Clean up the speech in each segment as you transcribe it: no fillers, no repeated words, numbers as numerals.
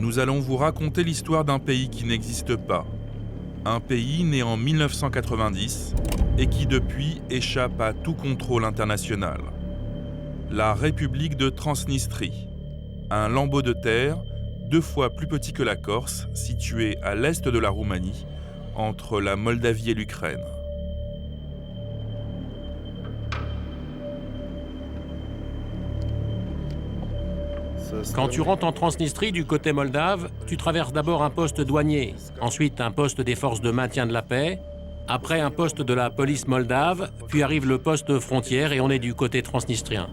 Nous allons vous raconter l'histoire d'un pays qui n'existe pas. Un pays né en 1990 et qui depuis échappe à tout contrôle international. La République de Transnistrie, un lambeau de terre 2 fois plus petit que la Corse, situé à l'est de la Roumanie, entre la Moldavie et l'Ukraine. Quand tu rentres en Transnistrie du côté moldave, tu traverses d'abord un poste douanier, ensuite un poste des forces de maintien de la paix, après un poste de la police moldave, puis arrive le poste frontière et on est du côté transnistrien.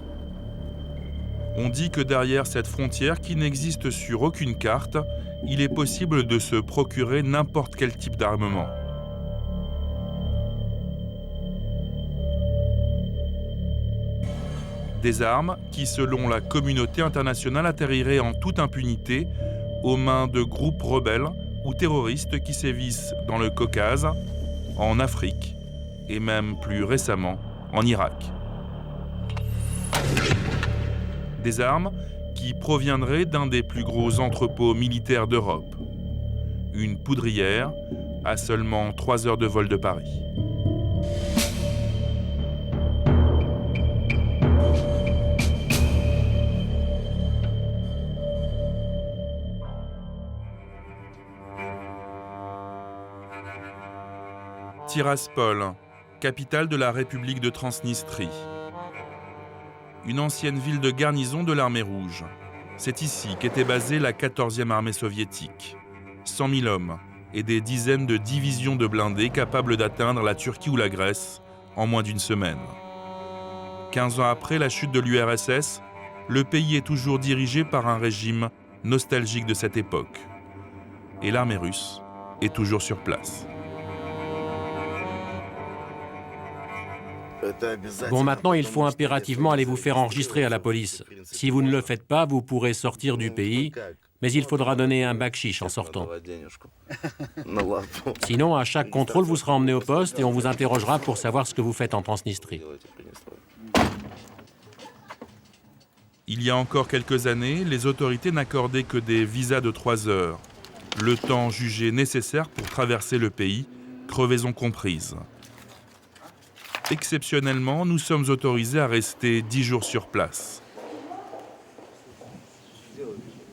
On dit que derrière cette frontière qui n'existe sur aucune carte, il est possible de se procurer n'importe quel type d'armement. Des armes qui, selon la communauté internationale, atterriraient en toute impunité aux mains de groupes rebelles ou terroristes qui sévissent dans le Caucase, en Afrique et même plus récemment en Irak. Des armes qui proviendraient d'un des plus gros entrepôts militaires d'Europe. Une poudrière à seulement 3 heures de vol de Paris. Tiraspol, capitale de la République de Transnistrie. Une ancienne ville de garnison de l'armée rouge. C'est ici qu'était basée la 14e armée soviétique. 100 000 hommes et des dizaines de divisions de blindés capables d'atteindre la Turquie ou la Grèce en moins d'une semaine. 15 ans après la chute de l'URSS, le pays est toujours dirigé par un régime nostalgique de cette époque. Et l'armée russe est toujours sur place. Bon, maintenant, il faut impérativement aller vous faire enregistrer à la police. Si vous ne le faites pas, vous pourrez sortir du pays, mais il faudra donner un bakshish en sortant. Sinon, à chaque contrôle, vous serez emmené au poste et on vous interrogera pour savoir ce que vous faites en Transnistrie. Il y a encore quelques années, les autorités n'accordaient que des visas de 3 heures, le temps jugé nécessaire pour traverser le pays, crevaison comprise. Exceptionnellement, nous sommes autorisés à rester 10 jours sur place.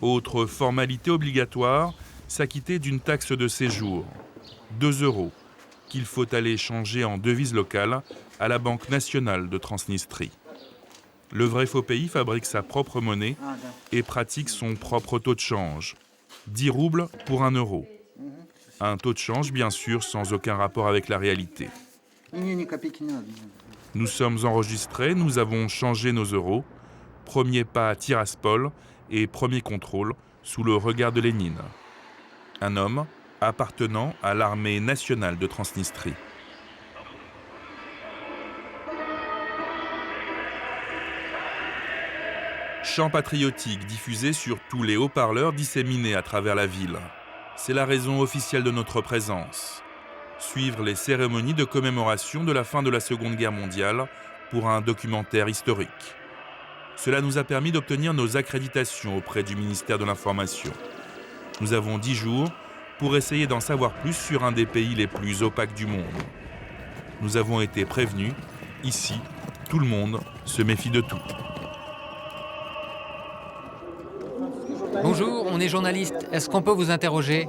Autre formalité obligatoire, s'acquitter d'une taxe de séjour, 2 €, qu'il faut aller changer en devise locale à la Banque nationale de Transnistrie. Le vrai faux pays fabrique sa propre monnaie et pratique son propre taux de change, 10 roubles pour 1 €. Un taux de change, bien sûr, sans aucun rapport avec la réalité. Nous sommes enregistrés, nous avons changé nos euros. Premier pas à Tiraspol et premier contrôle sous le regard de Lénine. Un homme appartenant à l'armée nationale de Transnistrie. Chants patriotiques diffusés sur tous les haut-parleurs disséminés à travers la ville. C'est la raison officielle de notre présence. Suivre les cérémonies de commémoration de la fin de la Seconde Guerre mondiale pour un documentaire historique. Cela nous a permis d'obtenir nos accréditations auprès du ministère de l'Information. Nous avons 10 jours pour essayer d'en savoir plus sur un des pays les plus opaques du monde. Nous avons été prévenus, ici, tout le monde se méfie de tout. Bonjour, on est journaliste. Est-ce qu'on peut vous interroger ?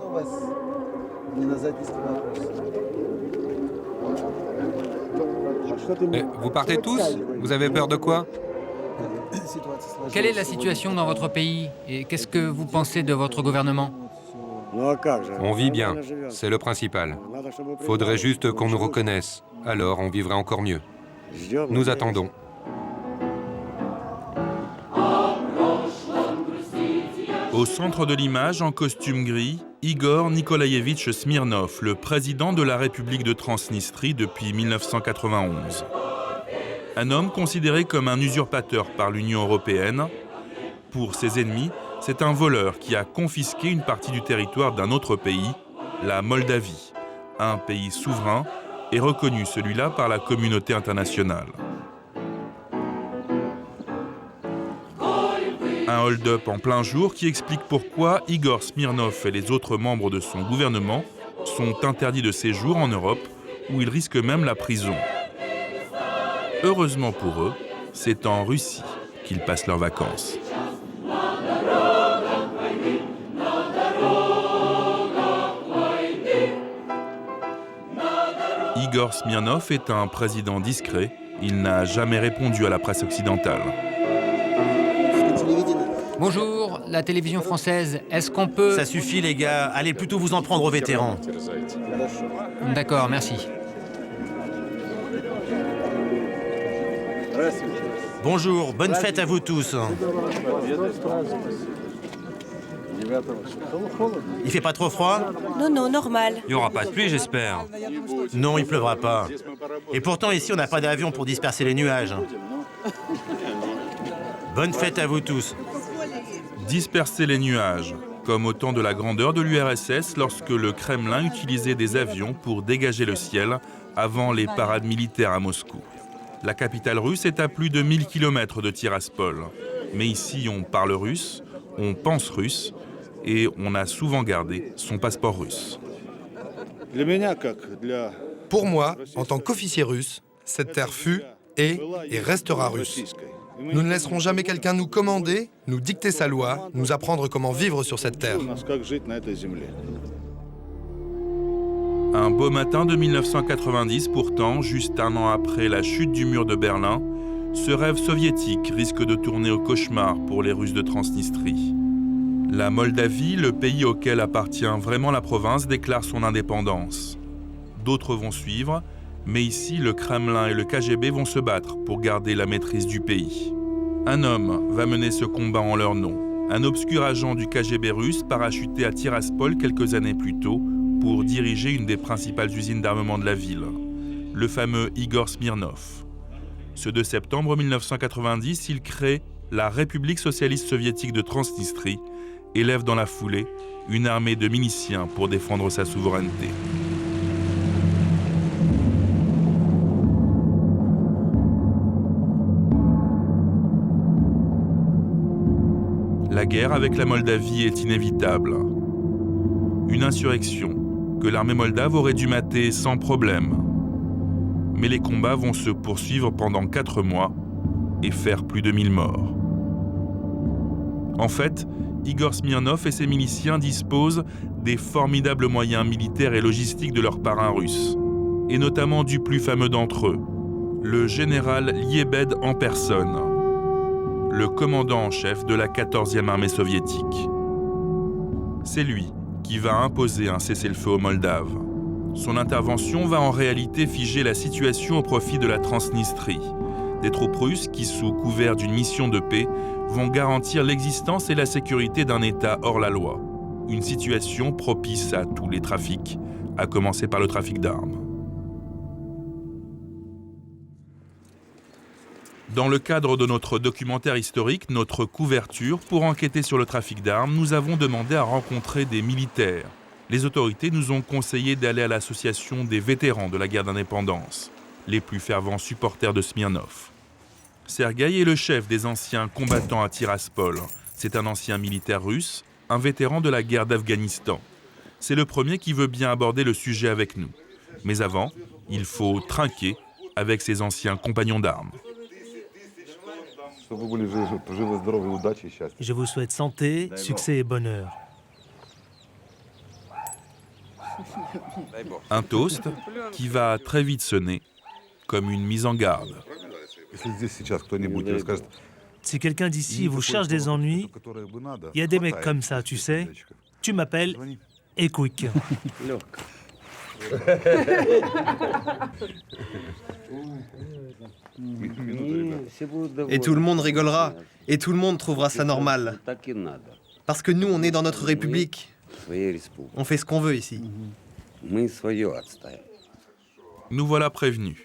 Vous partez tous? Vous avez peur de quoi? Quelle est la situation dans votre pays et qu'est-ce que vous pensez de votre gouvernement ? On vit bien, c'est le principal. Faudrait juste qu'on nous reconnaisse, alors on vivrait encore mieux. Nous attendons. Au centre de l'image, en costume gris, Igor Nikolaïevitch Smirnov, le président de la République de Transnistrie depuis 1991. Un homme considéré comme un usurpateur par l'Union européenne. Pour ses ennemis, c'est un voleur qui a confisqué une partie du territoire d'un autre pays, la Moldavie, un pays souverain et reconnu celui-là par la communauté internationale. Un hold-up en plein jour qui explique pourquoi Igor Smirnov et les autres membres de son gouvernement sont interdits de séjour en Europe, où ils risquent même la prison. Heureusement pour eux, c'est en Russie qu'ils passent leurs vacances. Igor Smirnov est un président discret. Il n'a jamais répondu à la presse occidentale. Bonjour, la télévision française, est-ce qu'on peut... Ça suffit les gars, allez plutôt vous en prendre aux vétérans. D'accord, merci. Bonjour, bonne fête à vous tous. Il fait pas trop froid? Non, non, normal. Il n'y aura pas de pluie, j'espère. Non, il pleuvra pas. Et pourtant ici on n'a pas d'avion pour disperser les nuages. Bonne fête à vous tous. Disperser les nuages, comme au temps de la grandeur de l'URSS lorsque le Kremlin utilisait des avions pour dégager le ciel avant les parades militaires à Moscou. La capitale russe est à plus de 1000 km de Tiraspol. Mais ici, on parle russe, on pense russe et on a souvent gardé son passeport russe. Pour moi, en tant qu'officier russe, cette terre fut, est et restera russe. Nous ne laisserons jamais quelqu'un nous commander, nous dicter sa loi, nous apprendre comment vivre sur cette terre. Un beau matin de 1990, pourtant, juste un an après la chute du mur de Berlin, ce rêve soviétique risque de tourner au cauchemar pour les Russes de Transnistrie. La Moldavie, le pays auquel appartient vraiment la province, déclare son indépendance. D'autres vont suivre, mais ici, le Kremlin et le KGB vont se battre pour garder la maîtrise du pays. Un homme va mener ce combat en leur nom, un obscur agent du KGB russe parachuté à Tiraspol quelques années plus tôt pour diriger une des principales usines d'armement de la ville, le fameux Igor Smirnov. Ce 2 septembre 1990, il crée la République socialiste soviétique de Transnistrie et lève dans la foulée une armée de miliciens pour défendre sa souveraineté. La guerre avec la Moldavie est inévitable. Une insurrection que l'armée moldave aurait dû mater sans problème. Mais les combats vont se poursuivre pendant 4 mois et faire plus de 1000 morts. En fait, Igor Smirnov et ses miliciens disposent des formidables moyens militaires et logistiques de leurs parrains russes, et notamment du plus fameux d'entre eux, le général Liebed en personne, le commandant en chef de la 14e armée soviétique. C'est lui qui va imposer un cessez-le-feu aux Moldaves. Son intervention va en réalité figer la situation au profit de la Transnistrie, des troupes russes qui, sous couvert d'une mission de paix, vont garantir l'existence et la sécurité d'un État hors la loi. Une situation propice à tous les trafics, à commencer par le trafic d'armes. Dans le cadre de notre documentaire historique, notre couverture, pour enquêter sur le trafic d'armes, nous avons demandé à rencontrer des militaires. Les autorités nous ont conseillé d'aller à l'association des vétérans de la guerre d'indépendance, les plus fervents supporters de Smirnov. Sergueï est le chef des anciens combattants à Tiraspol. C'est un ancien militaire russe, un vétéran de la guerre d'Afghanistan. C'est le premier qui veut bien aborder le sujet avec nous. Mais avant, il faut trinquer avec ses anciens compagnons d'armes. Je vous souhaite santé, succès et bonheur. Un toast qui va très vite sonner comme une mise en garde. Si quelqu'un d'ici vous cherche des ennuis, il y a des mecs comme ça, tu sais. Tu m'appelles et quick. Et tout le monde rigolera, et tout le monde trouvera ça normal. Parce que nous, on est dans notre république. On fait ce qu'on veut ici. Nous voilà prévenus.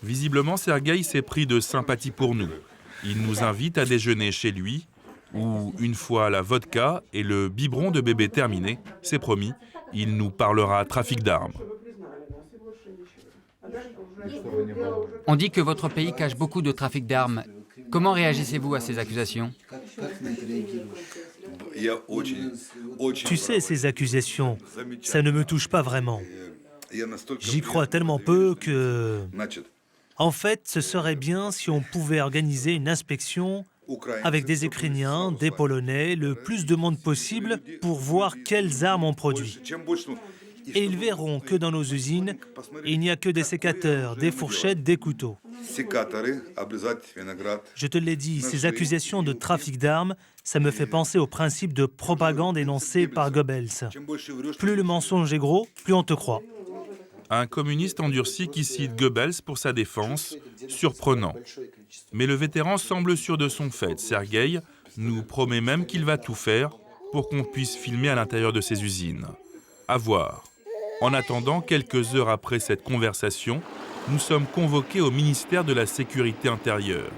Visiblement, Sergueï s'est pris de sympathie pour nous. Il nous invite à déjeuner chez lui, où, une fois la vodka et le biberon de bébé terminé, c'est promis, il nous parlera trafic d'armes. On dit que votre pays cache beaucoup de trafic d'armes. Comment réagissez-vous à ces accusations? Tu sais, ces accusations, ça ne me touche pas vraiment. J'y crois tellement peu que... En fait, ce serait bien si on pouvait organiser une inspection avec des Ukrainiens, des Polonais, le plus de monde possible pour voir quelles armes on produit. Et ils verront que dans nos usines, il n'y a que des sécateurs, des fourchettes, des couteaux. Je te l'ai dit, ces accusations de trafic d'armes, ça me fait penser au principe de propagande énoncé par Goebbels. Plus le mensonge est gros, plus on te croit. Un communiste endurci qui cite Goebbels pour sa défense, surprenant. Mais le vétéran semble sûr de son fait. Sergueï nous promet même qu'il va tout faire pour qu'on puisse filmer à l'intérieur de ses usines. À voir. En attendant, quelques heures après cette conversation, nous sommes convoqués au ministère de la Sécurité intérieure.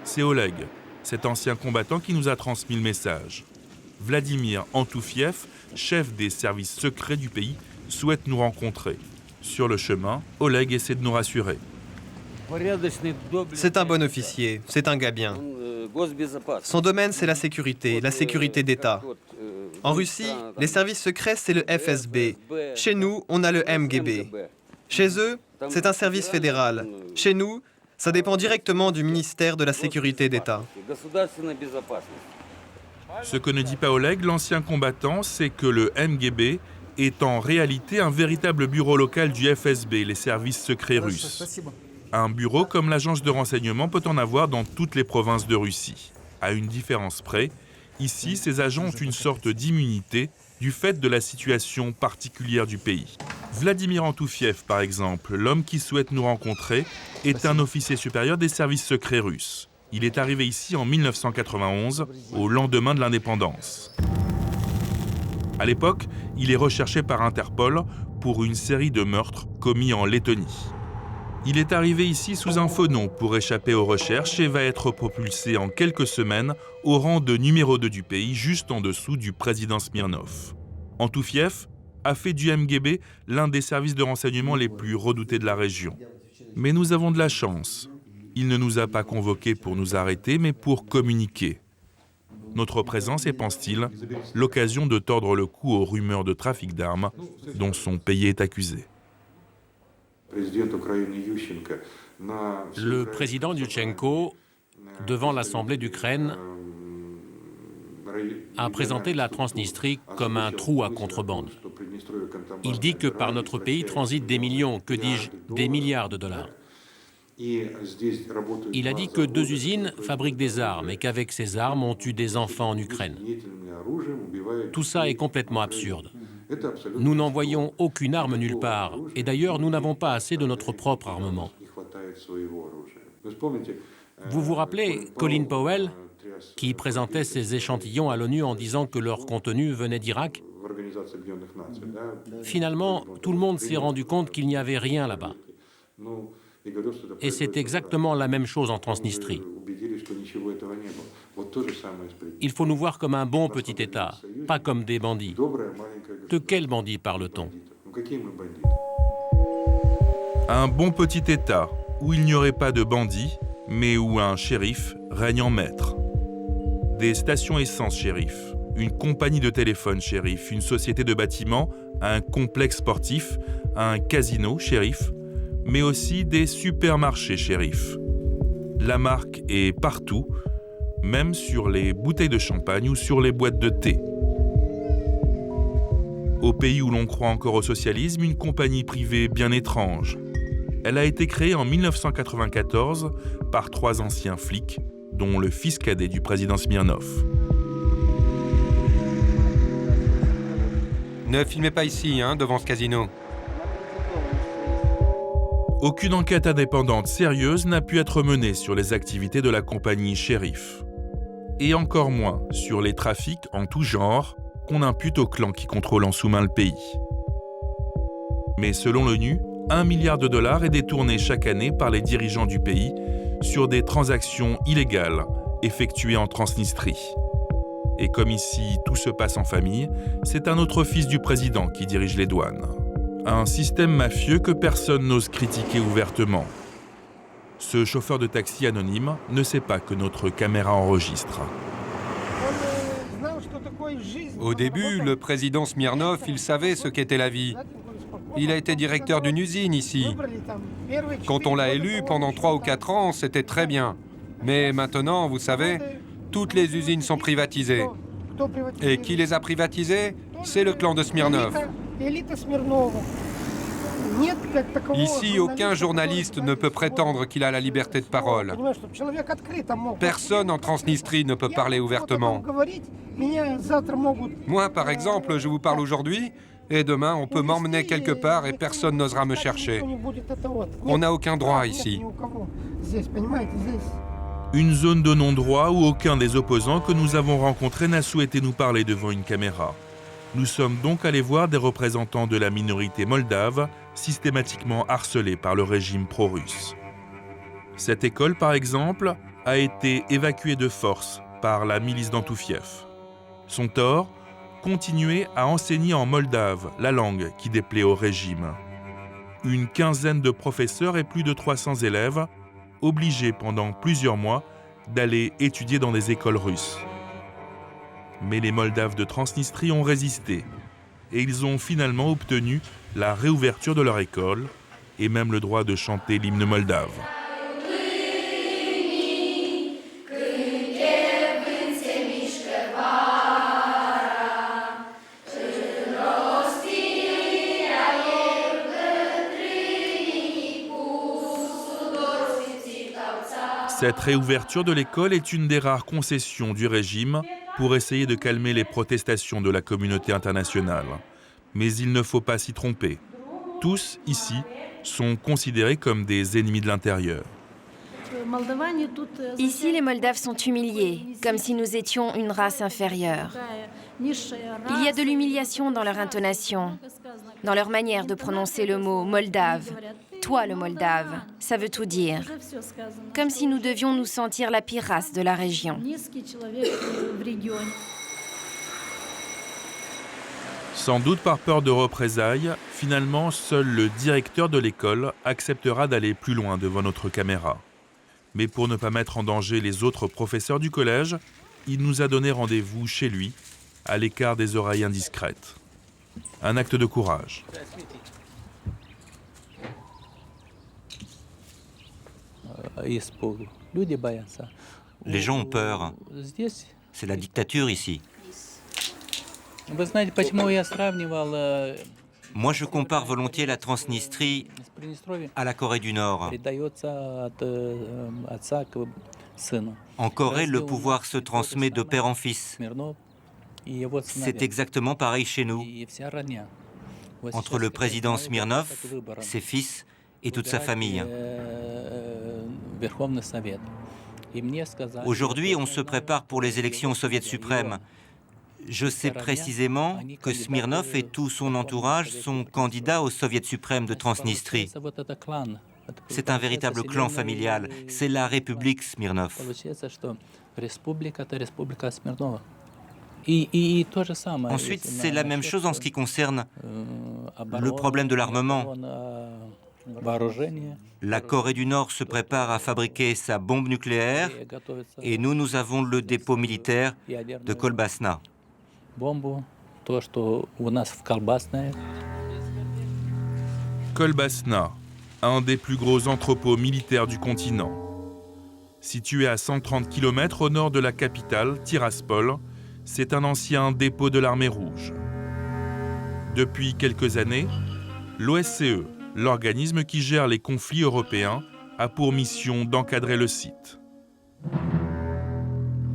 C'est Oleg, cet ancien combattant qui nous a transmis le message. Vladimir Antoufiev, chef des services secrets du pays, souhaite nous rencontrer. Sur le chemin, Oleg essaie de nous rassurer. C'est un bon officier, c'est un gars bien. Son domaine, c'est la sécurité d'État. En Russie, les services secrets, c'est le FSB. Chez nous, on a le MGB. Chez eux, c'est un service fédéral. Chez nous, ça dépend directement du ministère de la Sécurité d'État. Ce que ne dit pas Oleg, l'ancien combattant, c'est que le MGB est en réalité un véritable bureau local du FSB, les services secrets russes. Un bureau comme l'agence de renseignement peut en avoir dans toutes les provinces de Russie. À une différence près, ici, ces agents ont une sorte d'immunité du fait de la situation particulière du pays. Vladimir Antoufiev, par exemple, l'homme qui souhaite nous rencontrer, est un officier supérieur des services secrets russes. Il est arrivé ici en 1991, au lendemain de l'indépendance. À l'époque, il est recherché par Interpol pour une série de meurtres commis en Lettonie. Il est arrivé ici sous un faux nom pour échapper aux recherches et va être propulsé en quelques semaines au rang de numéro 2 du pays, juste en dessous du président Smirnov. Antoufiev a fait du MGB l'un des services de renseignement les plus redoutés de la région. Mais nous avons de la chance. Il ne nous a pas convoqués pour nous arrêter, mais pour communiquer. Notre présence est, pense-t-il, l'occasion de tordre le cou aux rumeurs de trafic d'armes dont son pays est accusé. Le président Yushchenko, devant l'Assemblée d'Ukraine, a présenté la Transnistrie comme un trou à contrebande. Il dit que par notre pays transitent des millions, que dis-je, des milliards de dollars. Il a dit que 2 usines fabriquent des armes et qu'avec ces armes, on tue des enfants en Ukraine. Tout ça est complètement absurde. Nous n'envoyons aucune arme nulle part, et d'ailleurs, nous n'avons pas assez de notre propre armement. Vous vous rappelez Colin Powell, qui présentait ces échantillons à l'ONU en disant que leur contenu venait d'Irak? Finalement, tout le monde s'est rendu compte qu'il n'y avait rien là-bas. Et c'est exactement la même chose en Transnistrie. Il faut nous voir comme un bon petit État, pas comme des bandits. De quels bandits parle-t-on? Un bon petit État où il n'y aurait pas de bandits, mais où un shérif règne en maître. Des stations essence shérif, une compagnie de téléphone shérif, une société de bâtiments, un complexe sportif, un casino shérif, mais aussi des supermarchés shérif. La marque est partout, même sur les bouteilles de champagne ou sur les boîtes de thé. Au pays où l'on croit encore au socialisme, une compagnie privée bien étrange. Elle a été créée en 1994 par 3 anciens flics, dont le fils cadet du président Smirnov. Ne filmez pas ici, devant ce casino. Aucune enquête indépendante sérieuse n'a pu être menée sur les activités de la compagnie Shérif. Et encore moins sur les trafics en tout genre qu'on impute au clan qui contrôle en sous-main le pays. Mais selon l'ONU, 1 milliard de dollars est détourné chaque année par les dirigeants du pays sur des transactions illégales effectuées en Transnistrie. Et comme ici tout se passe en famille, c'est un autre fils du président qui dirige les douanes. Un système mafieux que personne n'ose critiquer ouvertement. Ce chauffeur de taxi anonyme ne sait pas que notre caméra enregistre. Au début, le président Smirnov, il savait ce qu'était la vie. Il a été directeur d'une usine ici. Quand on l'a élu, pendant 3 ou 4 ans, c'était très bien. Mais maintenant, vous savez, toutes les usines sont privatisées. Et qui les a privatisées? C'est le clan de Smirnov. Ici, aucun journaliste ne peut prétendre qu'il a la liberté de parole. Personne en Transnistrie ne peut parler ouvertement. Moi, par exemple, je vous parle aujourd'hui, et demain, on peut m'emmener quelque part et personne n'osera me chercher. On n'a aucun droit ici. Une zone de non-droit où aucun des opposants que nous avons rencontrés n'a souhaité nous parler devant une caméra. Nous sommes donc allés voir des représentants de la minorité moldave, systématiquement harcelés par le régime pro-russe. Cette école, par exemple, a été évacuée de force par la milice d'Antoufiev. Son tort, continuer à enseigner en moldave, la langue qui déplaît au régime. Une quinzaine de professeurs et plus de 300 élèves, obligés pendant plusieurs mois d'aller étudier dans des écoles russes. Mais les Moldaves de Transnistrie ont résisté et ils ont finalement obtenu la réouverture de leur école et même le droit de chanter l'hymne moldave. Cette réouverture de l'école est une des rares concessions du régime pour essayer de calmer les protestations de la communauté internationale. Mais il ne faut pas s'y tromper. Tous, ici, sont considérés comme des ennemis de l'intérieur. Ici, les Moldaves sont humiliés, comme si nous étions une race inférieure. Il y a de l'humiliation dans leur intonation, dans leur manière de prononcer le mot « moldave ». Toi, le Moldave, ça veut tout dire. Comme si nous devions nous sentir la pire race de la région. Sans doute par peur de représailles, finalement, seul le directeur de l'école acceptera d'aller plus loin devant notre caméra. Mais pour ne pas mettre en danger les autres professeurs du collège, il nous a donné rendez-vous chez lui, à l'écart des oreilles indiscrètes. Un acte de courage. Les gens ont peur. C'est la dictature ici. Moi, je compare volontiers la Transnistrie à la Corée du Nord. En Corée, le pouvoir se transmet de père en fils. C'est exactement pareil chez nous. Entre le président Smirnov, ses fils et toute sa famille. Aujourd'hui, on se prépare pour les élections au Soviet suprême. Je sais précisément que Smirnov et tout son entourage sont candidats au Soviet suprême de Transnistrie. C'est un véritable clan familial. C'est la République Smirnov. Ensuite, c'est la même chose en ce qui concerne le problème de l'armement. La Corée du Nord se prépare à fabriquer sa bombe nucléaire et nous avons le dépôt militaire de Kolbasna. Kolbasna, un des plus gros entrepôts militaires du continent. Situé à 130 km au nord de la capitale, Tiraspol, c'est un ancien dépôt de l'armée rouge. Depuis quelques années, l'OSCE, l'organisme qui gère les conflits européens, a pour mission d'encadrer le site.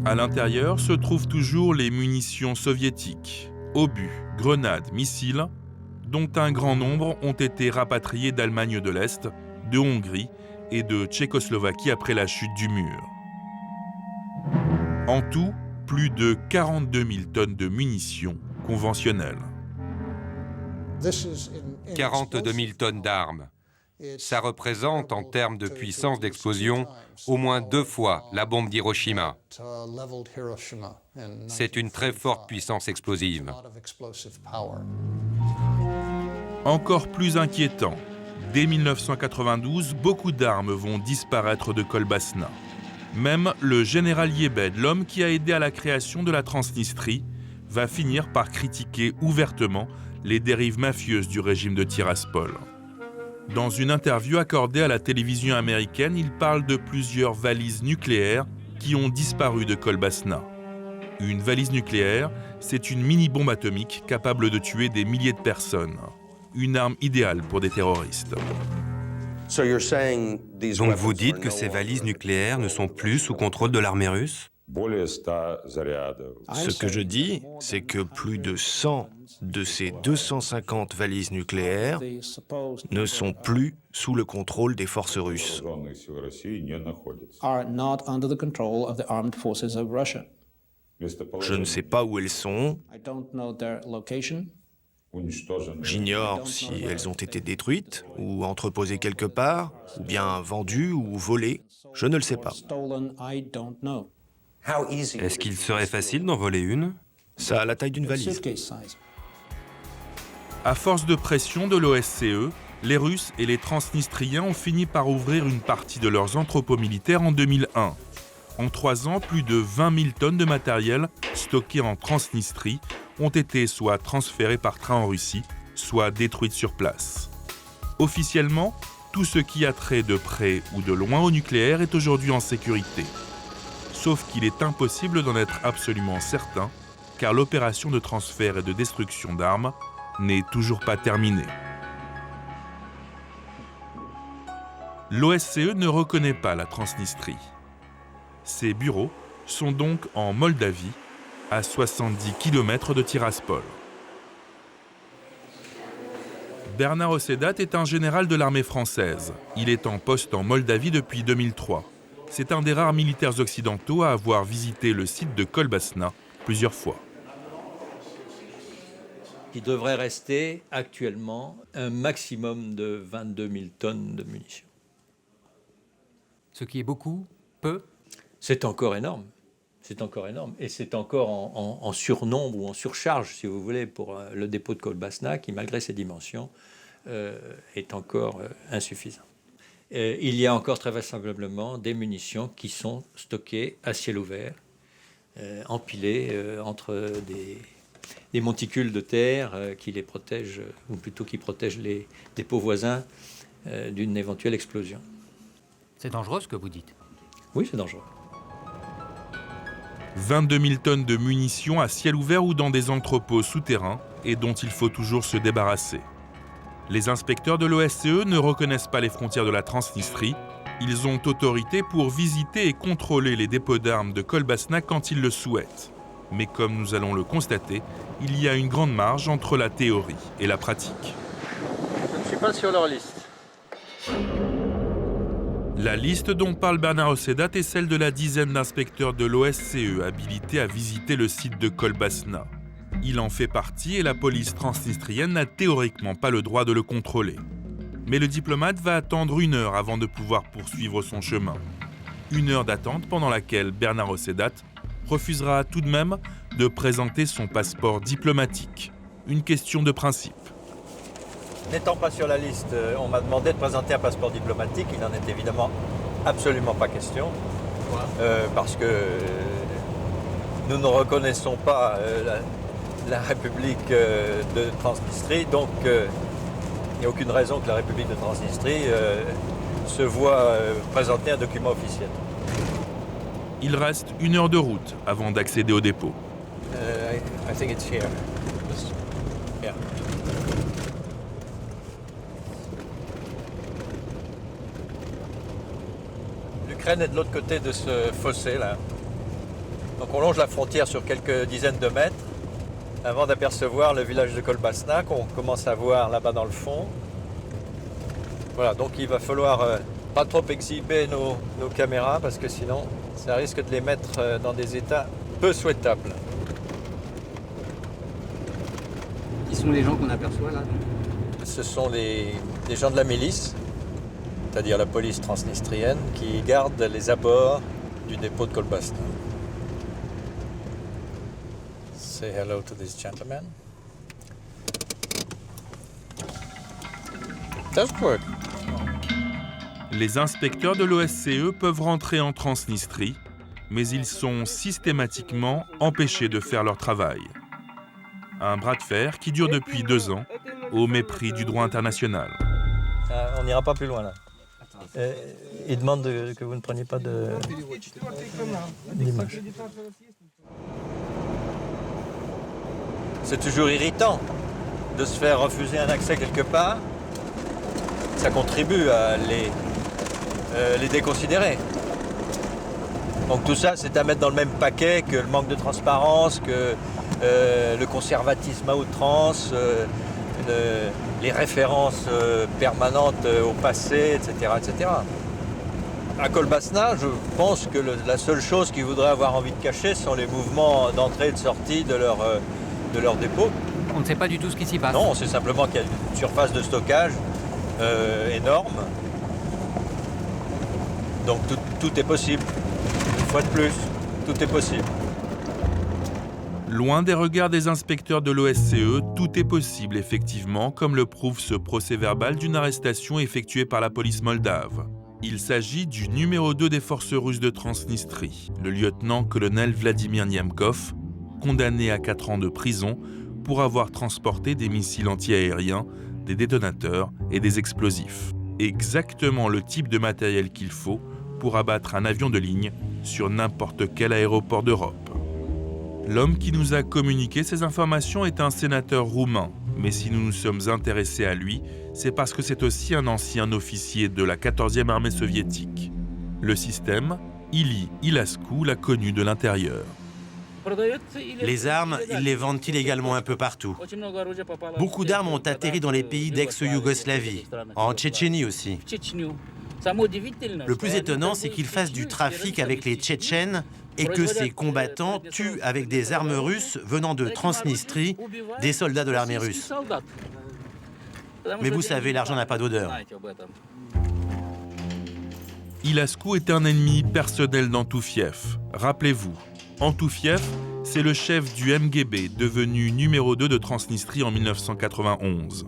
À l'intérieur se trouvent toujours les munitions soviétiques, obus, grenades, missiles, dont un grand nombre ont été rapatriés d'Allemagne de l'Est, de Hongrie et de Tchécoslovaquie après la chute du mur. En tout, plus de 42 000 tonnes de munitions conventionnelles. 42 000 tonnes d'armes. Ça représente, en termes de puissance d'explosion, au moins 2 fois la bombe d'Hiroshima. C'est une très forte puissance explosive. Encore plus inquiétant, Dès 1992, beaucoup d'armes vont disparaître de Kolbasna. Même le général Yebed, l'homme qui a aidé à la création de la Transnistrie, va finir par critiquer ouvertement les dérives mafieuses du régime de Tiraspol. Dans une interview accordée à la télévision américaine, il parle de plusieurs valises nucléaires qui ont disparu de Kolbasna. Une valise nucléaire, c'est une mini-bombe atomique capable de tuer des milliers de personnes. Une arme idéale pour des terroristes. Donc vous dites que ces valises nucléaires ne sont plus sous contrôle de l'armée russe? Ce que je dis, c'est que plus de 100 de ces 250 valises nucléaires ne sont plus sous le contrôle des forces russes. Je ne sais pas où elles sont. J'ignore si elles ont été détruites ou entreposées quelque part, ou bien vendues ou volées. Je ne le sais pas. Est-ce qu'il serait facile d'en voler une? Ça a la taille d'une valise. À force de pression de l'OSCE, les Russes et les Transnistriens ont fini par ouvrir une partie de leurs entrepôts militaires en 2001. En 3 ans, plus de 20 000 tonnes de matériel stocké en Transnistrie ont été soit transférées par train en Russie, soit détruites sur place. Officiellement, tout ce qui a trait de près ou de loin au nucléaire est aujourd'hui en sécurité. Sauf qu'il est impossible d'en être absolument certain, car l'opération de transfert et de destruction d'armes n'est toujours pas terminée. L'OSCE ne reconnaît pas la Transnistrie. Ses bureaux sont donc en Moldavie, à 70 km de Tiraspol. Bernard Ossedat est un général de l'armée française. Il est en poste en Moldavie depuis 2003. C'est un des rares militaires occidentaux à avoir visité le site de Kolbasna plusieurs fois. Il devrait rester actuellement un maximum de 22 000 tonnes de munitions. Ce qui est beaucoup, peu? C'est encore énorme. C'est encore énorme. Et c'est encore en surnombre ou en surcharge, si vous voulez, pour le dépôt de Kolbasna, qui, malgré ses dimensions, est encore insuffisant. Il y a encore très vraisemblablement des munitions qui sont stockées à ciel ouvert, empilées entre des monticules de terre qui les protègent, ou plutôt qui protègent les dépôts voisins d'une éventuelle explosion. C'est dangereux ce que vous dites? Oui, c'est dangereux. 22 000 tonnes de munitions à ciel ouvert ou dans des entrepôts souterrains et dont il faut toujours se débarrasser. Les inspecteurs de l'OSCE ne reconnaissent pas les frontières de la Transnistrie. Ils ont autorité pour visiter et contrôler les dépôts d'armes de Kolbasna quand ils le souhaitent. Mais comme nous allons le constater, il y a une grande marge entre la théorie et la pratique. Je ne suis pas sur leur liste. La liste dont parle Bernard Ossedat est celle de la dizaine d'inspecteurs de l'OSCE habilités à visiter le site de Kolbasna. Il en fait partie et la police transnistrienne n'a théoriquement pas le droit de le contrôler. Mais le diplomate va attendre 1 heure avant de pouvoir poursuivre son chemin. 1 heure d'attente pendant laquelle Bernard Ossedat refusera tout de même de présenter son passeport diplomatique. Une question de principe. N'étant pas sur la liste, on m'a demandé de présenter un passeport diplomatique. Il n'en est évidemment absolument pas question. Parce que nous ne reconnaissons pas la République de Transnistrie. Donc il n'y a aucune raison que la République de Transnistrie se voit présenter un document officiel. Il reste 1 heure de route avant d'accéder au dépôt. I think it's here. Yeah. L'Ukraine est de l'autre côté de ce fossé là. Donc on longe la frontière sur quelques dizaines de mètres avant d'apercevoir le village de Kolbasna qu'on commence à voir là-bas dans le fond. Voilà, donc il va falloir pas trop exhiber nos caméras parce que sinon ça risque de les mettre dans des états peu souhaitables. Qui sont les gens qu'on aperçoit là? Ce sont des gens de la milice, c'est-à-dire la police transnistrienne, qui garde les abords du dépôt de Kolbasna. Say hello to this gentleman. Les inspecteurs de l'OSCE peuvent rentrer en Transnistrie, mais ils sont systématiquement empêchés de faire leur travail. Un bras de fer qui dure depuis 2 ans, au mépris du droit international. On n'ira pas plus loin, là. Il demande que vous ne preniez pas d'image. C'est toujours irritant de se faire refuser un accès quelque part. Ça contribue à les déconsidérer. Donc tout ça, c'est à mettre dans le même paquet que le manque de transparence, que le conservatisme à outrance, les références permanentes au passé, etc., etc. À Kolbasna, je pense que la seule chose qu'ils voudraient avoir envie de cacher sont les mouvements d'entrée et de sortie de leur dépôt. On ne sait pas du tout ce qui s'y passe. Non, on sait simplement qu'il y a une surface de stockage énorme. Donc tout est possible. Une fois de plus, tout est possible. Loin des regards des inspecteurs de l'OSCE, tout est possible effectivement, comme le prouve ce procès-verbal d'une arrestation effectuée par la police moldave. Il s'agit du numéro 2 des forces russes de Transnistrie, le lieutenant-colonel Vladimir Niemkov, condamné à 4 ans de prison pour avoir transporté des missiles antiaériens, des détonateurs et des explosifs. Exactement le type de matériel qu'il faut pour abattre un avion de ligne sur n'importe quel aéroport d'Europe. L'homme qui nous a communiqué ces informations est un sénateur roumain, mais si nous nous sommes intéressés à lui, c'est parce que c'est aussi un ancien officier de la 14e armée soviétique. Le système, Ili Ilascu l'a connu de l'intérieur. Les armes, ils les vendent illégalement un peu partout. Beaucoup d'armes ont atterri dans les pays d'ex-Yougoslavie, en Tchétchénie aussi. Le plus étonnant, c'est qu'ils fassent du trafic avec les Tchétchènes et que ces combattants tuent avec des armes russes venant de Transnistrie des soldats de l'armée russe. Mais vous savez, l'argent n'a pas d'odeur. Ilascu est un ennemi personnel d'Antoufiev. Rappelez-vous, Antoufiev, c'est le chef du MGB, devenu numéro 2 de Transnistrie en 1991.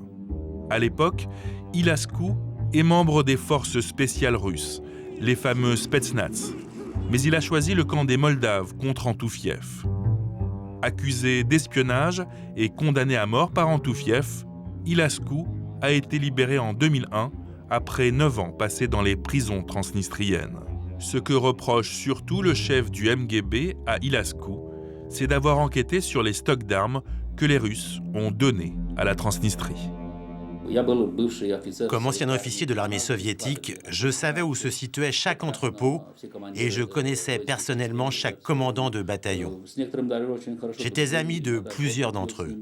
À l'époque, Ilascu est membre des forces spéciales russes, les fameux Spetsnaz. Mais il a choisi le camp des Moldaves contre Antoufiev. Accusé d'espionnage et condamné à mort par Antoufiev, Ilascu a été libéré en 2001 après 9 ans passés dans les prisons transnistriennes. Ce que reproche surtout le chef du MGB à Ilascu, c'est d'avoir enquêté sur les stocks d'armes que les Russes ont donnés à la Transnistrie. Comme ancien officier de l'armée soviétique, je savais où se situait chaque entrepôt et je connaissais personnellement chaque commandant de bataillon. J'étais ami de plusieurs d'entre eux.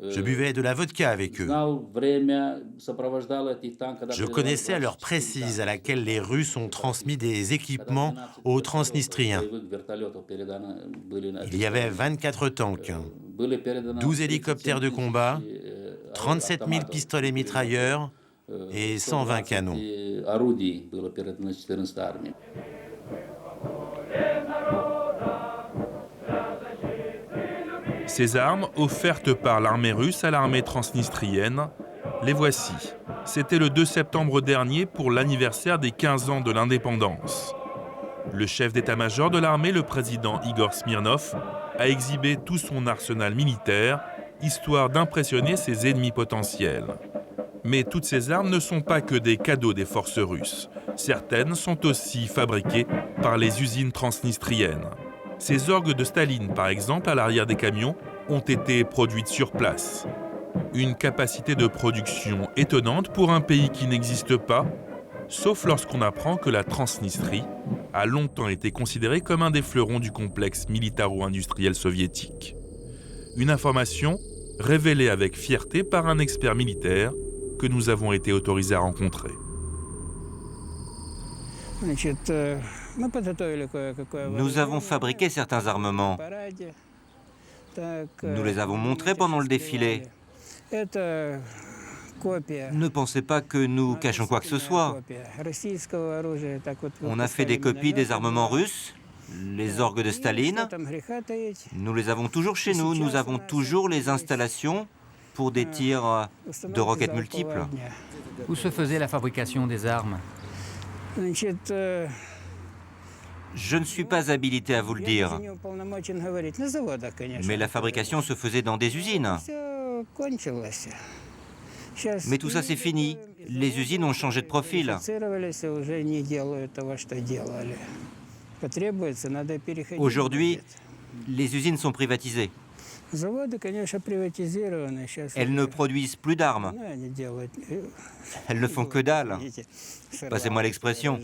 Je buvais de la vodka avec eux. Je connaissais l'heure précise à laquelle les Russes ont transmis des équipements aux Transnistriens. Il y avait 24 tanks, 12 hélicoptères de combat, 37 000 pistolets mitrailleurs et 120 canons. Ces armes, offertes par l'armée russe à l'armée transnistrienne, les voici. C'était le 2 septembre dernier pour l'anniversaire des 15 ans de l'indépendance. Le chef d'état-major de l'armée, le président Igor Smirnov, a exhibé tout son arsenal militaire, histoire d'impressionner ses ennemis potentiels. Mais toutes ces armes ne sont pas que des cadeaux des forces russes. Certaines sont aussi fabriquées par les usines transnistriennes. Ces orgues de Staline, par exemple, à l'arrière des camions, ont été produites sur place. Une capacité de production étonnante pour un pays qui n'existe pas, sauf lorsqu'on apprend que la Transnistrie a longtemps été considérée comme un des fleurons du complexe militaro-industriel soviétique. Une information révélée avec fierté par un expert militaire que nous avons été autorisés à rencontrer. Nous avons fabriqué certains armements. Nous les avons montrés pendant le défilé. Ne pensez pas que nous cachons quoi que ce soit. On a fait des copies des armements russes, les orgues de Staline. Nous les avons toujours chez nous. Nous avons toujours les installations pour des tirs de roquettes multiples. Où se faisait la fabrication des armes? Je ne suis pas habilité à vous le dire, mais la fabrication se faisait dans des usines. Mais tout ça, c'est fini. Les usines ont changé de profil. Aujourd'hui, les usines sont privatisées. Elles ne produisent plus d'armes. Elles ne font que dalle. Passez-moi l'expression.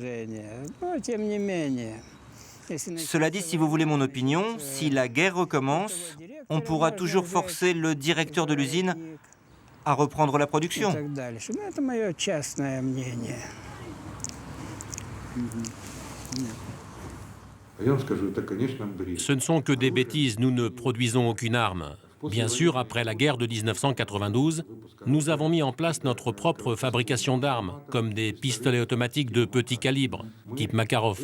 Cela dit, si vous voulez mon opinion, si la guerre recommence, on pourra toujours forcer le directeur de l'usine à reprendre la production. Ce ne sont que des bêtises, nous ne produisons aucune arme. Bien sûr, après la guerre de 1992, nous avons mis en place notre propre fabrication d'armes, comme des pistolets automatiques de petit calibre, type Makarov.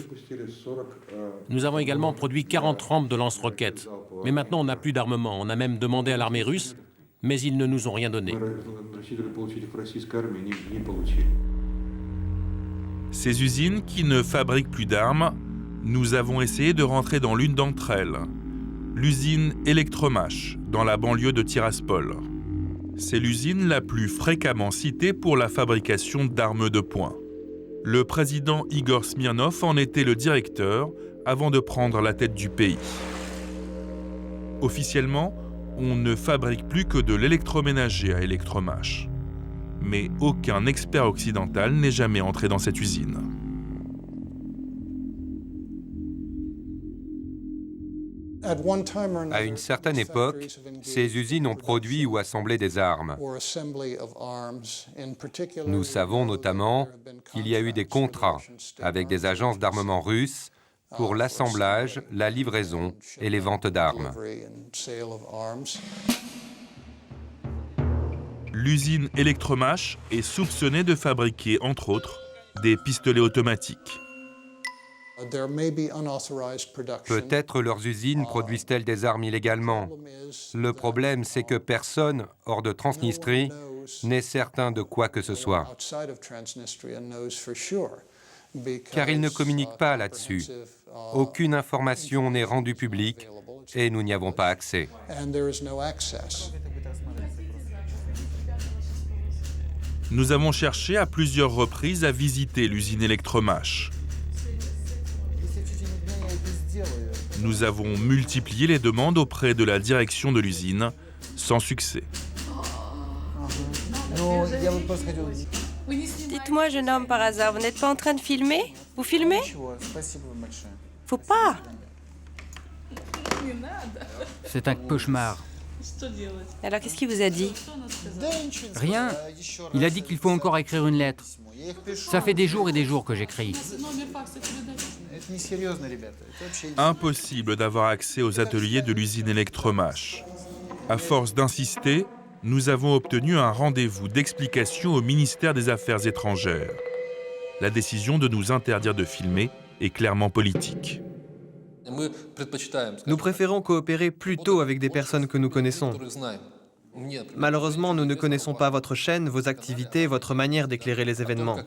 Nous avons également produit 40 rampes de lance-roquettes. Mais maintenant, on n'a plus d'armement. On a même demandé à l'armée russe, mais ils ne nous ont rien donné. Ces usines qui ne fabriquent plus d'armes, nous avons essayé de rentrer dans l'une d'entre elles, l'usine Elektromash, dans la banlieue de Tiraspol. C'est l'usine la plus fréquemment citée pour la fabrication d'armes de poing. Le président Igor Smirnov en était le directeur avant de prendre la tête du pays. Officiellement, on ne fabrique plus que de l'électroménager à Elektromash. Mais aucun expert occidental n'est jamais entré dans cette usine. À une certaine époque, ces usines ont produit ou assemblé des armes. Nous savons notamment qu'il y a eu des contrats avec des agences d'armement russes pour l'assemblage, la livraison et les ventes d'armes. L'usine Elektromash est soupçonnée de fabriquer, entre autres, des pistolets automatiques. Peut-être leurs usines produisent-elles des armes illégalement. Le problème, c'est que personne, hors de Transnistrie, n'est certain de quoi que ce soit. Car ils ne communiquent pas là-dessus. Aucune information n'est rendue publique et nous n'y avons pas accès. Nous avons cherché à plusieurs reprises à visiter l'usine Elektromash. Nous avons multiplié les demandes auprès de la direction de l'usine, sans succès. Dites-moi, jeune homme, par hasard, vous n'êtes pas en train de filmer? Vous filmez? Faut pas. C'est un cauchemar. Alors, qu'est-ce qu'il vous a dit? Rien. Il a dit qu'il faut encore écrire une lettre. Ça fait des jours et des jours que j'écris. Impossible d'avoir accès aux ateliers de l'usine Elektromash. À force d'insister, nous avons obtenu un rendez-vous d'explication au ministère des Affaires étrangères. La décision de nous interdire de filmer est clairement politique. Nous préférons coopérer plutôt avec des personnes que nous connaissons. Malheureusement, nous ne connaissons pas votre chaîne, vos activités, votre manière d'éclairer les événements.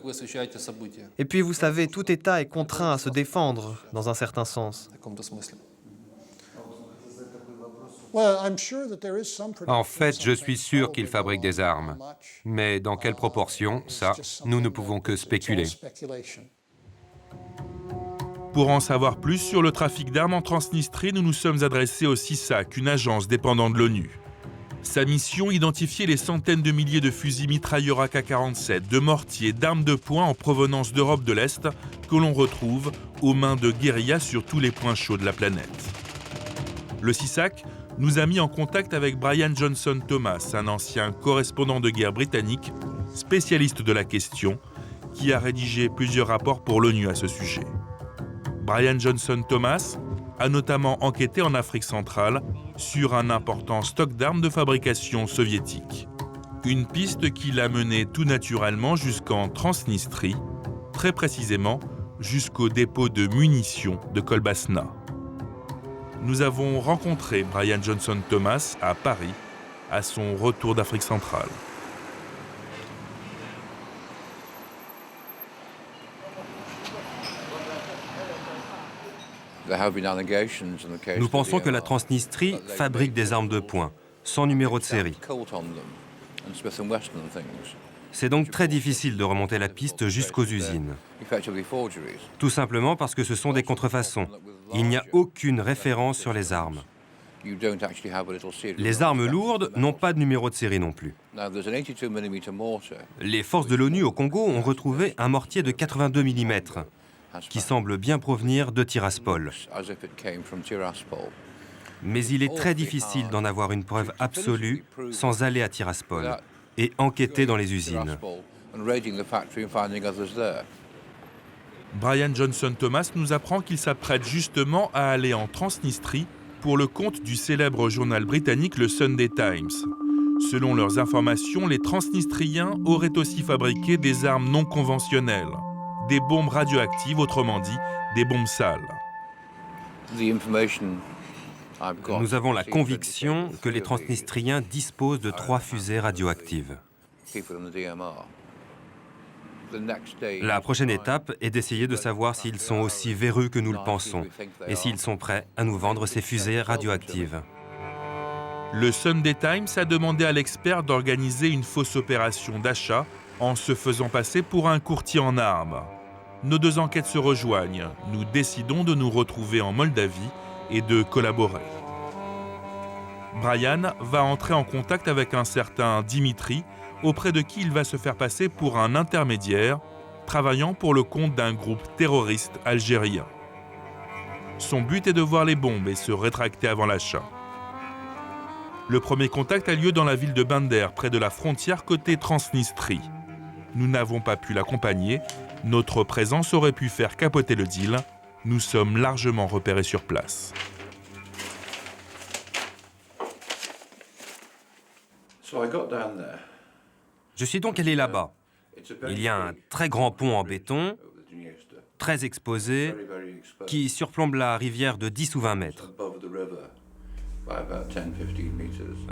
Et puis, vous savez, tout État est contraint à se défendre, dans un certain sens. En fait, je suis sûr qu'ils fabriquent des armes. Mais dans quelle proportion, ça, nous ne pouvons que spéculer. Pour en savoir plus sur le trafic d'armes en Transnistrie, nous nous sommes adressés au CISAC, une agence dépendant de l'ONU. Sa mission, identifier les centaines de milliers de fusils mitrailleurs AK-47, de mortiers, d'armes de poing en provenance d'Europe de l'Est que l'on retrouve aux mains de guérillas sur tous les points chauds de la planète. Le CISAC nous a mis en contact avec Brian Johnson Thomas, un ancien correspondant de guerre britannique, spécialiste de la question, qui a rédigé plusieurs rapports pour l'ONU à ce sujet. Brian Johnson Thomas a notamment enquêté en Afrique centrale sur un important stock d'armes de fabrication soviétique. Une piste qui l'a mené tout naturellement jusqu'en Transnistrie, très précisément jusqu'au dépôt de munitions de Kolbasna. Nous avons rencontré Brian Johnson Thomas à Paris, à son retour d'Afrique centrale. Nous pensons que la Transnistrie fabrique des armes de poing, sans numéro de série. C'est donc très difficile de remonter la piste jusqu'aux usines. Tout simplement parce que ce sont des contrefaçons. Il n'y a aucune référence sur les armes. Les armes lourdes n'ont pas de numéro de série non plus. Les forces de l'ONU au Congo ont retrouvé un mortier de 82 mm, qui semble bien provenir de Tiraspol. Mais il est très difficile d'en avoir une preuve absolue sans aller à Tiraspol et enquêter dans les usines. Brian Johnson Thomas nous apprend qu'il s'apprête justement à aller en Transnistrie pour le compte du célèbre journal britannique le Sunday Times. Selon leurs informations, les Transnistriens auraient aussi fabriqué des armes non conventionnelles, des bombes radioactives, autrement dit, des bombes sales. Nous avons la conviction que les Transnistriens disposent de 3 fusées radioactives. La prochaine étape est d'essayer de savoir s'ils sont aussi véreux que nous le pensons et s'ils sont prêts à nous vendre ces fusées radioactives. Le Sunday Times a demandé à l'expert d'organiser une fausse opération d'achat en se faisant passer pour un courtier en armes. Nos 2 enquêtes se rejoignent. Nous décidons de nous retrouver en Moldavie et de collaborer. Brian va entrer en contact avec un certain Dimitri, auprès de qui il va se faire passer pour un intermédiaire, travaillant pour le compte d'un groupe terroriste algérien. Son but est de voir les bombes et se rétracter avant l'achat. Le premier contact a lieu dans la ville de Bender, près de la frontière côté Transnistrie. Nous n'avons pas pu l'accompagner, notre présence aurait pu faire capoter le deal. Nous sommes largement repérés sur place. Je suis donc allé là-bas. Il y a un très grand pont en béton, très exposé, qui surplombe la rivière de 10 ou 20 mètres.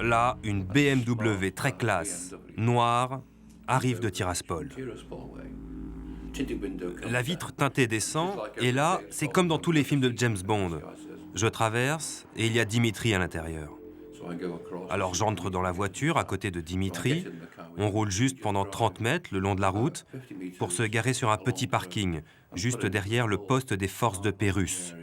Là, une BMW très classe, noire, arrive de Tiraspol. La vitre teintée descend, et là, c'est comme dans tous les films de James Bond. Je traverse, et il y a Dimitri à l'intérieur. Alors j'entre dans la voiture à côté de Dimitri. On roule juste pendant 30 mètres le long de la route pour se garer sur un petit parking, juste derrière le poste des forces de paix russes.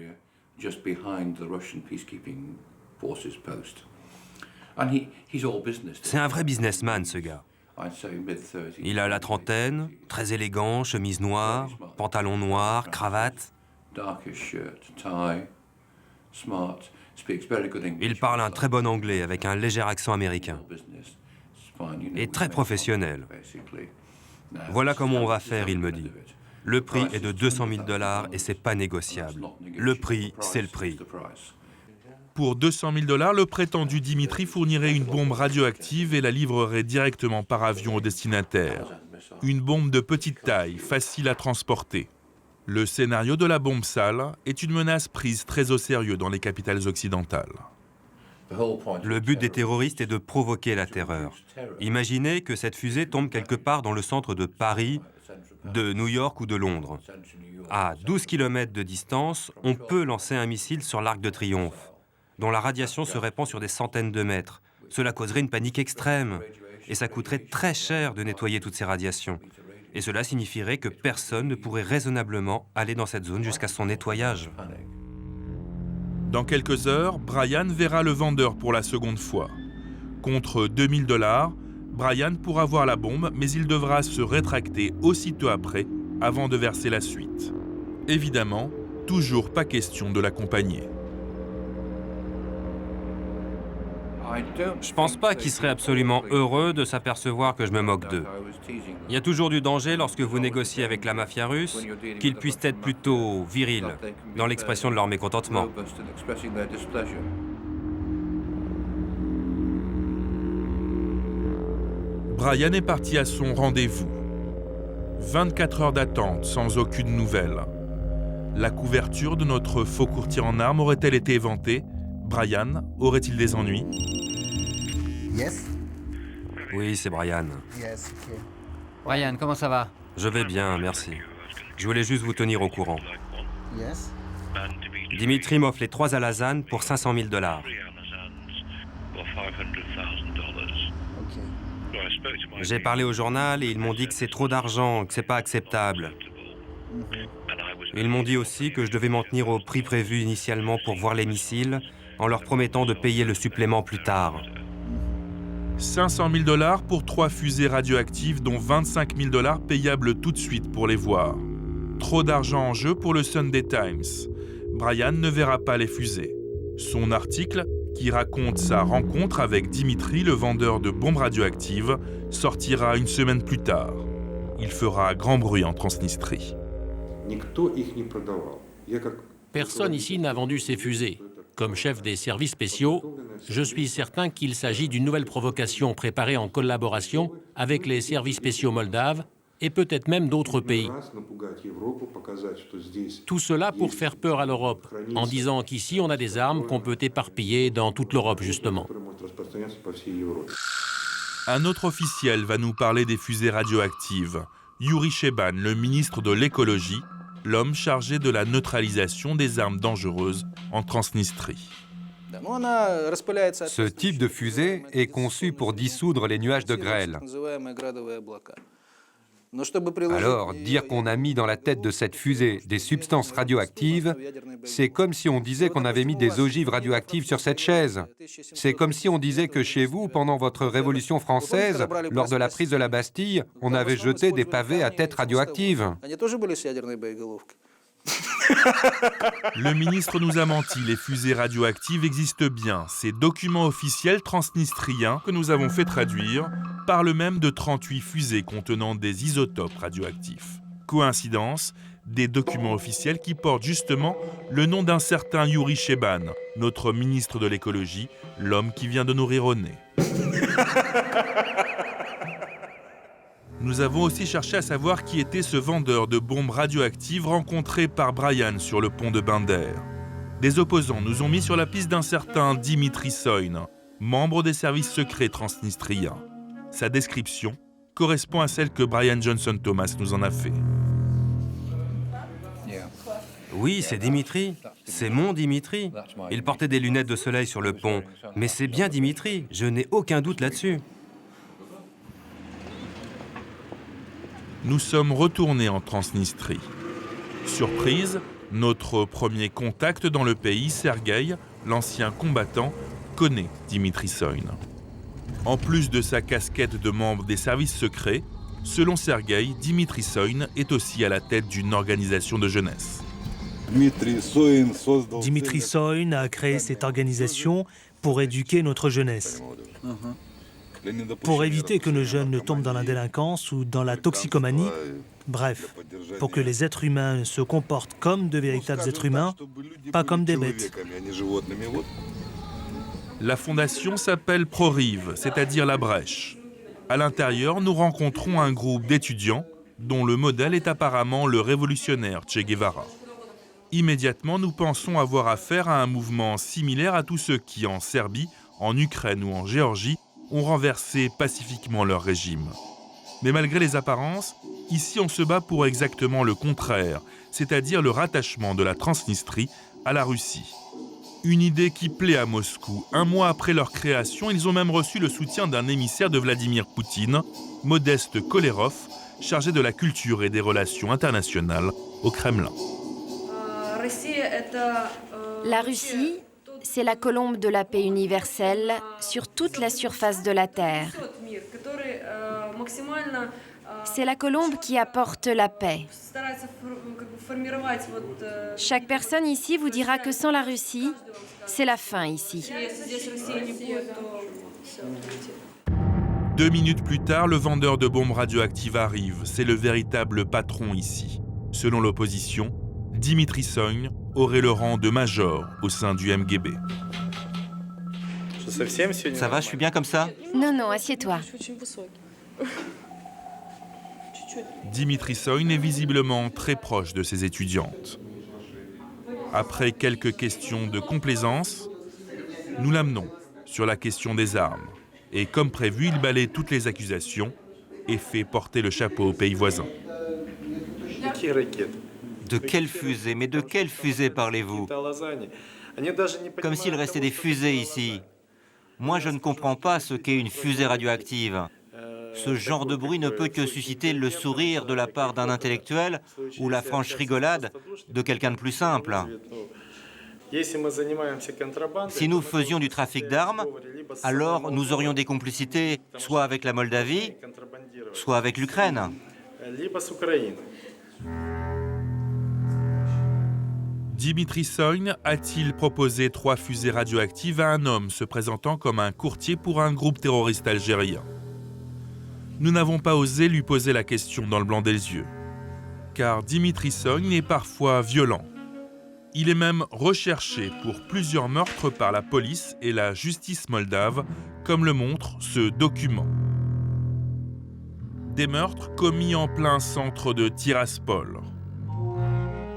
C'est un vrai businessman, ce gars. Il a la trentaine, très élégant, chemise noire, pantalon noir, cravate. Il parle un très bon anglais avec un léger accent américain. Et très professionnel. Voilà comment on va faire, il me dit. Le prix est de 200 000 $ et c'est pas négociable. Le prix, c'est le prix. Pour 200 000 $, le prétendu Dimitri fournirait une bombe radioactive et la livrerait directement par avion au destinataire. Une bombe de petite taille, facile à transporter. Le scénario de la bombe sale est une menace prise très au sérieux dans les capitales occidentales. Le but des terroristes est de provoquer la terreur. Imaginez que cette fusée tombe quelque part dans le centre de Paris, de New York ou de Londres. À 12 km de distance, on peut lancer un missile sur l'Arc de Triomphe, dont la radiation se répand sur des centaines de mètres. Cela causerait une panique extrême, et ça coûterait très cher de nettoyer toutes ces radiations. Et cela signifierait que personne ne pourrait raisonnablement aller dans cette zone jusqu'à son nettoyage. Dans quelques heures, Brian verra le vendeur pour la seconde fois. Contre 2 000 $, Brian pourra voir la bombe, mais il devra se rétracter aussitôt après, avant de verser la suite. Évidemment, toujours pas question de l'accompagner. Je pense pas qu'ils seraient absolument heureux de s'apercevoir que je me moque d'eux. Il y a toujours du danger lorsque vous négociez avec la mafia russe, qu'ils puissent être plutôt virils dans l'expression de leur mécontentement. Brian est parti à son rendez-vous. 24 heures d'attente sans aucune nouvelle. La couverture de notre faux courtier en armes aurait-elle été éventée? Brian aurait-il des ennuis? Oui, c'est Brian. Brian, comment ça va? Je vais bien, merci. Je voulais juste vous tenir au courant. Dimitri m'offre les 3 alazanes pour 500 000 $. J'ai parlé au journal et ils m'ont dit que c'est trop d'argent, que c'est pas acceptable. Ils m'ont dit aussi que je devais m'en tenir au prix prévu initialement pour voir les missiles, en leur promettant de payer le supplément plus tard. 500 000 $ pour 3 fusées radioactives, dont 25 000 $ payables tout de suite pour les voir. Trop d'argent en jeu pour le Sunday Times. Brian ne verra pas les fusées. Son article, qui raconte sa rencontre avec Dimitri, le vendeur de bombes radioactives, sortira une semaine plus tard. Il fera grand bruit en Transnistrie. Personne ici n'a vendu ces fusées. Comme chef des services spéciaux, je suis certain qu'il s'agit d'une nouvelle provocation préparée en collaboration avec les services spéciaux moldaves et peut-être même d'autres pays. Tout cela pour faire peur à l'Europe, en disant qu'ici on a des armes qu'on peut éparpiller dans toute l'Europe, justement. Un autre officiel va nous parler des fusées radioactives. Yuri Sheban, le ministre de l'écologie, l'homme chargé de la neutralisation des armes dangereuses en Transnistrie. Ce type de fusée est conçu pour dissoudre les nuages de grêle. Alors, dire qu'on a mis dans la tête de cette fusée des substances radioactives, c'est comme si on disait qu'on avait mis des ogives radioactives sur cette chaise. C'est comme si on disait que chez vous, pendant votre Révolution française, lors de la prise de la Bastille, on avait jeté des pavés à tête radioactive. Le ministre nous a menti, les fusées radioactives existent bien. Ces documents officiels transnistriens que nous avons fait traduire parlent même de 38 fusées contenant des isotopes radioactifs. Coïncidence, des documents officiels qui portent justement le nom d'un certain Yuri Sheban, notre ministre de l'écologie, l'homme qui vient de nous rire au nez. Nous avons aussi cherché à savoir qui était ce vendeur de bombes radioactives rencontré par Brian sur le pont de Bender. Des opposants nous ont mis sur la piste d'un certain Dimitri Soyn, membre des services secrets transnistriens. Sa description correspond à celle que Brian Johnson Thomas nous en a fait. Oui, c'est Dimitri. C'est mon Dimitri. Il portait des lunettes de soleil sur le pont. Mais c'est bien Dimitri, je n'ai aucun doute là-dessus. Nous sommes retournés en Transnistrie. Surprise, notre premier contact dans le pays, Sergueï, l'ancien combattant, connaît Dimitri Soyn. En plus de sa casquette de membre des services secrets, selon Sergueï, Dimitri Soyn est aussi à la tête d'une organisation de jeunesse. Dimitri Soyn a créé cette organisation pour éduquer notre jeunesse. Pour éviter que nos jeunes ne tombent dans la délinquance ou dans la toxicomanie, bref, pour que les êtres humains se comportent comme de véritables êtres humains, pas comme des bêtes. La fondation s'appelle ProRive, c'est-à-dire la brèche. À l'intérieur, nous rencontrons un groupe d'étudiants dont le modèle est apparemment le révolutionnaire Che Guevara. Immédiatement, nous pensons avoir affaire à un mouvement similaire à tous ceux qui, en Serbie, en Ukraine ou en Géorgie, ont renversé pacifiquement leur régime. Mais malgré les apparences, ici on se bat pour exactement le contraire, c'est-à-dire le rattachement de la Transnistrie à la Russie. Une idée qui plaît à Moscou. Un mois après leur création, ils ont même reçu le soutien d'un émissaire de Vladimir Poutine, Modeste Kolerov, chargé de la culture et des relations internationales au Kremlin. La Russie, c'est la colombe de la paix universelle sur toute la surface de la Terre. C'est la colombe qui apporte la paix. Chaque personne ici vous dira que sans la Russie, c'est la fin ici. 2 minutes plus tard, le vendeur de bombes radioactives arrive. C'est le véritable patron ici. Selon l'opposition, Dimitri Soyn aurait le rang de major au sein du MGB. Ça va, je suis bien comme ça? Non, non, assieds-toi. Dimitri Soyn est visiblement très proche de ses étudiantes. Après quelques questions de complaisance, nous l'amenons sur la question des armes. Et comme prévu, il balaie toutes les accusations et fait porter le chapeau aux pays voisins. De quelle fusée? Mais de quelle fusée parlez-vous? Comme s'il restait des fusées ici. Moi, je ne comprends pas ce qu'est une fusée radioactive. Ce genre de bruit ne peut que susciter le sourire de la part d'un intellectuel ou la franche rigolade de quelqu'un de plus simple. Si nous faisions du trafic d'armes, alors nous aurions des complicités soit avec la Moldavie, soit avec l'Ukraine. Dimitri Soyn a-t-il proposé 3 fusées radioactives à un homme se présentant comme un courtier pour un groupe terroriste algérien? Nous n'avons pas osé lui poser la question dans le blanc des yeux, car Dimitri Soyn est parfois violent. Il est même recherché pour plusieurs meurtres par la police et la justice moldave, comme le montre ce document. Des meurtres commis en plein centre de Tiraspol.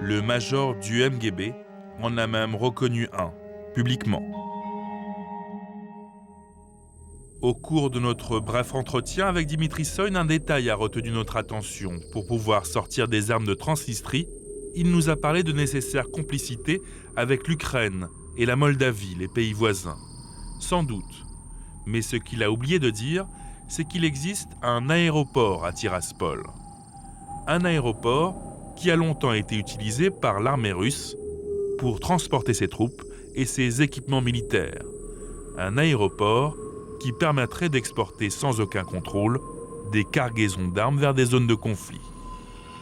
Le major du MGB en a même reconnu un, publiquement. Au cours de notre bref entretien avec Dimitri Soyn, un détail a retenu notre attention. Pour pouvoir sortir des armes de Transnistrie, il nous a parlé de nécessaires complicités avec l'Ukraine et la Moldavie, les pays voisins. Sans doute. Mais ce qu'il a oublié de dire, c'est qu'il existe un aéroport à Tiraspol. Un aéroport qui a longtemps été utilisé par l'armée russe pour transporter ses troupes et ses équipements militaires. Un aéroport qui permettrait d'exporter sans aucun contrôle des cargaisons d'armes vers des zones de conflit.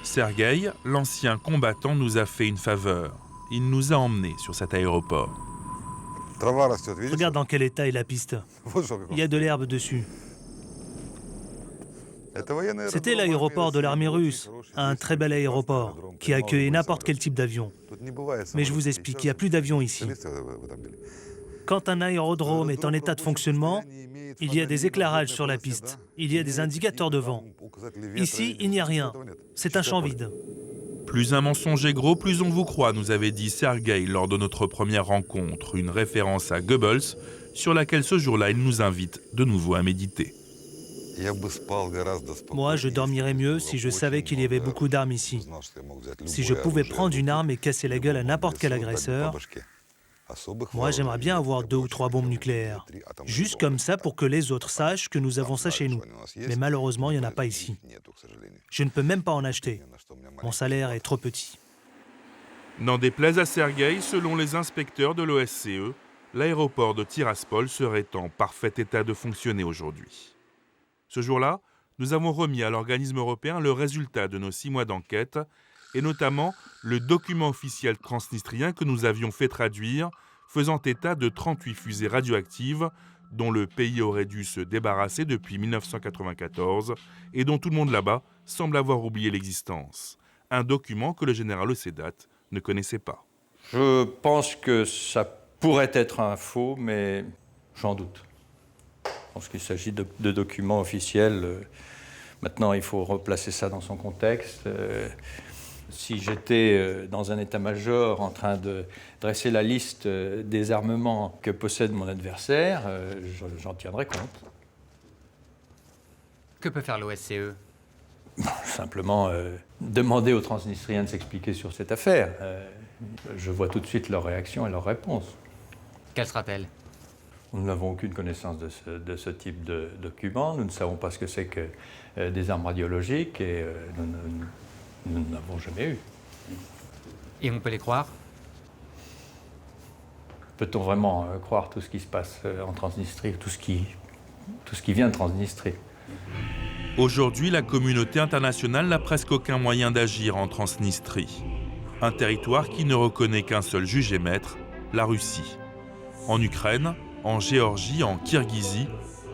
Sergueï, l'ancien combattant, nous a fait une faveur. Il nous a emmenés sur cet aéroport. Regarde dans quel état est la piste. Il y a de l'herbe dessus. C'était l'aéroport de l'armée russe, un très bel aéroport, qui accueillait n'importe quel type d'avion. Mais je vous explique, il n'y a plus d'avions ici. Quand un aérodrome est en état de fonctionnement, il y a des éclairages sur la piste, il y a des indicateurs de vent. Ici, il n'y a rien. C'est un champ vide. Plus un mensonge est gros, plus on vous croit, nous avait dit Sergueï lors de notre première rencontre, une référence à Goebbels, sur laquelle ce jour-là, il nous invite de nouveau à méditer. Moi, je dormirais mieux si je savais qu'il y avait beaucoup d'armes ici. Si je pouvais prendre une arme et casser la gueule à n'importe quel agresseur, moi, j'aimerais bien avoir 2 ou 3 bombes nucléaires. Juste comme ça pour que les autres sachent que nous avons ça chez nous. Mais malheureusement, il n'y en a pas ici. Je ne peux même pas en acheter. Mon salaire est trop petit. N'en déplaise à Sergueï, selon les inspecteurs de l'OSCE, l'aéroport de Tiraspol serait en parfait état de fonctionner aujourd'hui. Ce jour-là, nous avons remis à l'organisme européen le résultat de nos 6 mois d'enquête, et notamment le document officiel transnistrien que nous avions fait traduire, faisant état de 38 fusées radioactives dont le pays aurait dû se débarrasser depuis 1994 et dont tout le monde là-bas semble avoir oublié l'existence. Un document que le général Sedat ne connaissait pas. Je pense que ça pourrait être un faux, mais j'en doute. Je pense qu'il s'agit de documents officiels. Maintenant, il faut replacer ça dans son contexte. Si j'étais dans un état-major en train de dresser la liste des armements que possède mon adversaire, j'en tiendrais compte. Que peut faire l'OSCE? Simplement demander aux Transnistriens de s'expliquer sur cette affaire. Je vois tout de suite leur réaction et leur réponse. Quelle sera-t-elle? Nous n'avons aucune connaissance de ce type de document. Nous ne savons pas ce que c'est que des armes radiologiques et nous n'avons jamais eu. Et on peut les croire? Peut-on vraiment croire tout ce qui se passe en Transnistrie, tout ce qui vient de Transnistrie? Aujourd'hui, la communauté internationale n'a presque aucun moyen d'agir en Transnistrie. Un territoire qui ne reconnaît qu'un seul juge et maître, la Russie. En Ukraine, en Géorgie, en Kirghizie,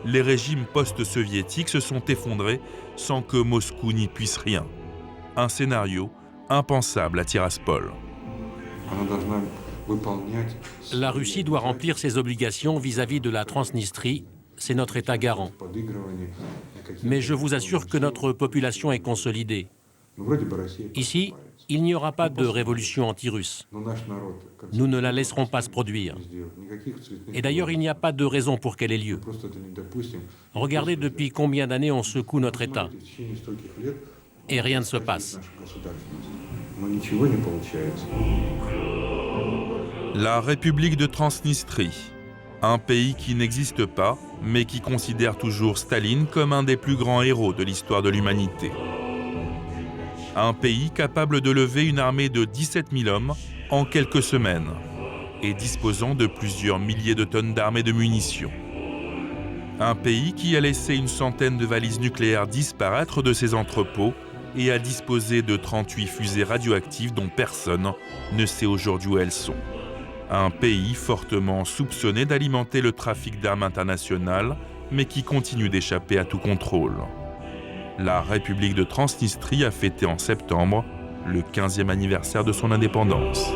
les régimes post-soviétiques se sont effondrés sans que Moscou n'y puisse rien. Un scénario impensable à Tiraspol. La Russie doit remplir ses obligations vis-à-vis de la Transnistrie. C'est notre État garant. Mais je vous assure que notre population est consolidée. Ici, il n'y aura pas de révolution anti-russe. Nous ne la laisserons pas se produire. Et d'ailleurs, il n'y a pas de raison pour qu'elle ait lieu. Regardez depuis combien d'années on secoue notre État. Et rien ne se passe. La République de Transnistrie, un pays qui n'existe pas, mais qui considère toujours Staline comme un des plus grands héros de l'histoire de l'humanité. Un pays capable de lever une armée de 17 000 hommes en quelques semaines et disposant de plusieurs milliers de tonnes d'armes et de munitions. Un pays qui a laissé une centaine de valises nucléaires disparaître de ses entrepôts et a disposé de 38 fusées radioactives dont personne ne sait aujourd'hui où elles sont. Un pays fortement soupçonné d'alimenter le trafic d'armes international, mais qui continue d'échapper à tout contrôle. La République de Transnistrie a fêté en septembre le 15e anniversaire de son indépendance.